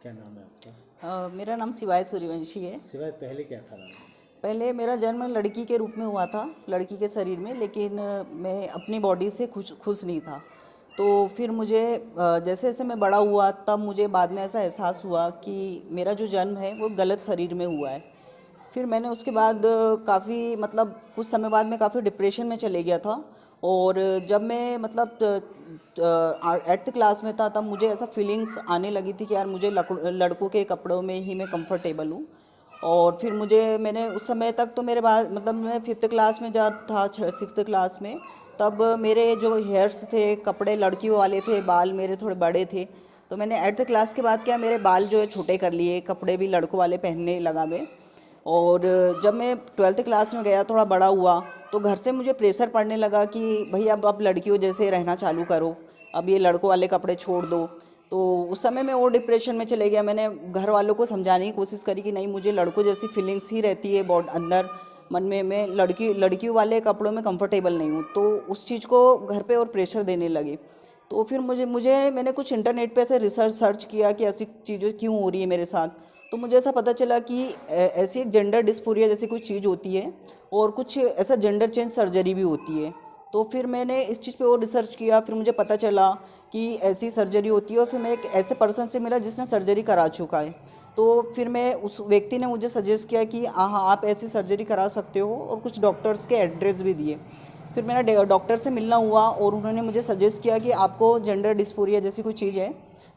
क्या नाम है आपका? मेरा नाम शिवाय सूर्यवंशी है। सिवाय पहले क्या था नाम? पहले मेरा जन्म लड़की के रूप में हुआ था, लड़की के शरीर में, लेकिन मैं अपनी बॉडी से खुश खुश नहीं था। तो फिर मुझे जैसे जैसे मैं बड़ा हुआ तब मुझे बाद में ऐसा एहसास हुआ कि मेरा जो जन्म है वो गलत शरीर में हुआ है। फिर मैंने उसके बाद काफ़ी मतलब कुछ समय बाद मैं काफ़ी डिप्रेशन में चले गया था। और जब मैं मतलब 8th क्लास में था तब मुझे ऐसा फीलिंग्स आने लगी थी कि यार मुझे लड़कों के कपड़ों में ही मैं कंफर्टेबल हूँ। और फिर मैंने उस समय तक तो मेरे बाद मतलब मैं 5th क्लास में जब था 6th क्लास में, तब मेरे जो हेयर्स थे, कपड़े लड़कियों वाले थे, बाल मेरे थोड़े बड़े थे। तो मैंने 8th क्लास के बाद क्या मेरे बाल जो है छोटे कर लिए, कपड़े भी लड़कों वाले पहनने लगा मैं। और जब मैं 12th क्लास में गया, थोड़ा बड़ा हुआ, तो घर से मुझे प्रेशर पड़ने लगा कि भई अब लड़कियों जैसे रहना चालू करो, अब ये लड़कों वाले कपड़े छोड़ दो। तो उस समय मैं और डिप्रेशन में चले गया। मैंने घर वालों को समझाने की कोशिश करी कि नहीं, मुझे लड़कों जैसी फीलिंग्स ही रहती है बॉड अंदर मन में, मैं लड़कियों वाले कपड़ों में कंफर्टेबल नहीं हूँ। तो उस चीज़ को घर पे और प्रेशर देने लगे। तो फिर मुझे मुझे मैंने कुछ इंटरनेट पे ऐसे रिसर्च सर्च किया कि ऐसी चीज़ें क्यों हो रही है मेरे साथ। तो मुझे ऐसा पता चला कि ऐसी एक जेंडर डिस्फोरिया जैसी कुछ चीज़ होती है, और कुछ ऐसा जेंडर चेंज सर्जरी भी होती है। तो फिर मैंने इस चीज़ पे और रिसर्च किया, फिर मुझे पता चला कि ऐसी सर्जरी होती है। और फिर मैं एक ऐसे पर्सन से मिला जिसने सर्जरी करा चुका है। तो फिर मैं उस व्यक्ति ने मुझे सजेस्ट किया कि हाँ आप ऐसी सर्जरी करा सकते हो, और कुछ डॉक्टर्स के एड्रेस भी दिए। फिर मेरा डॉक्टर से मिलना हुआ और उन्होंने मुझे सजेस्ट किया कि आपको जेंडर डिस्फोरिया जैसी कोई चीज़ है,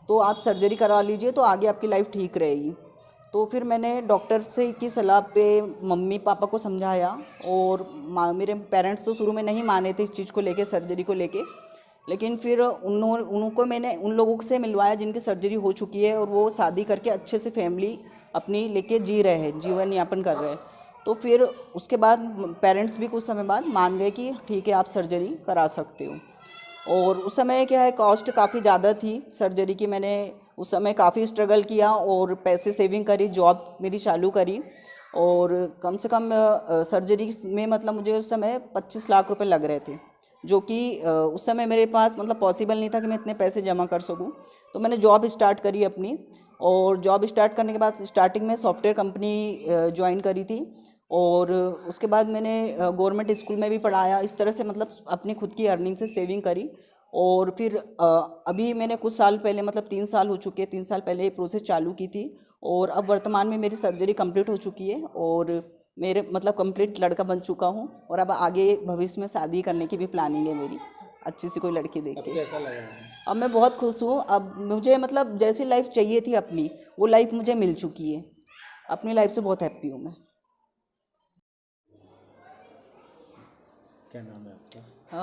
तो आप सर्जरी करा लीजिए, तो आगे आपकी लाइफ ठीक रहेगी। तो फिर मैंने डॉक्टर से की सलाह पे मम्मी पापा को समझाया। और मेरे पेरेंट्स तो शुरू में नहीं माने थे इस चीज़ को लेके, सर्जरी को लेके। लेकिन फिर उनको मैंने उन लोगों से मिलवाया जिनकी सर्जरी हो चुकी है, और वो शादी करके अच्छे से फैमिली अपनी लेके जी रहे हैं, जीवन यापन कर रहे हैं। तो फिर उसके बाद पेरेंट्स भी कुछ समय बाद मान गए कि ठीक है आप सर्जरी करा सकते हो। और उस समय क्या है, कॉस्ट काफ़ी ज़्यादा थी सर्जरी की। मैंने उस समय काफ़ी स्ट्रगल किया और पैसे सेविंग करी, जॉब मेरी चालू करी। और कम से कम सर्जरी में मतलब मुझे उस समय 25 लाख रुपए लग रहे थे, जो कि उस समय मेरे पास मतलब पॉसिबल नहीं था कि मैं इतने पैसे जमा कर सकूं। तो मैंने जॉब स्टार्ट करी अपनी। और जॉब स्टार्ट करने के बाद स्टार्टिंग में सॉफ्टवेयर कंपनी ज्वाइन करी थी। और उसके बाद मैंने गवर्नमेंट स्कूल में भी पढ़ाया। इस तरह से मतलब अपनी खुद की अर्निंग से सेविंग करी। और फिर अभी मैंने कुछ साल पहले मतलब 3 साल हो चुके हैं, 3 साल पहले ये प्रोसेस चालू की थी। और अब वर्तमान में मेरी सर्जरी कंप्लीट हो चुकी है, और मेरे मतलब कंप्लीट लड़का बन चुका हूँ। और अब आगे भविष्य में शादी करने की भी प्लानिंग है मेरी, अच्छी सी कोई लड़की देख अब के। कैसा लगा है? अब मैं बहुत खुश हूँ। अब मुझे मतलब जैसी लाइफ चाहिए थी अपनी, वो लाइफ मुझे मिल चुकी है। अपनी लाइफ से बहुत हैप्पी हूँ मैं। क्या नाम है आपका?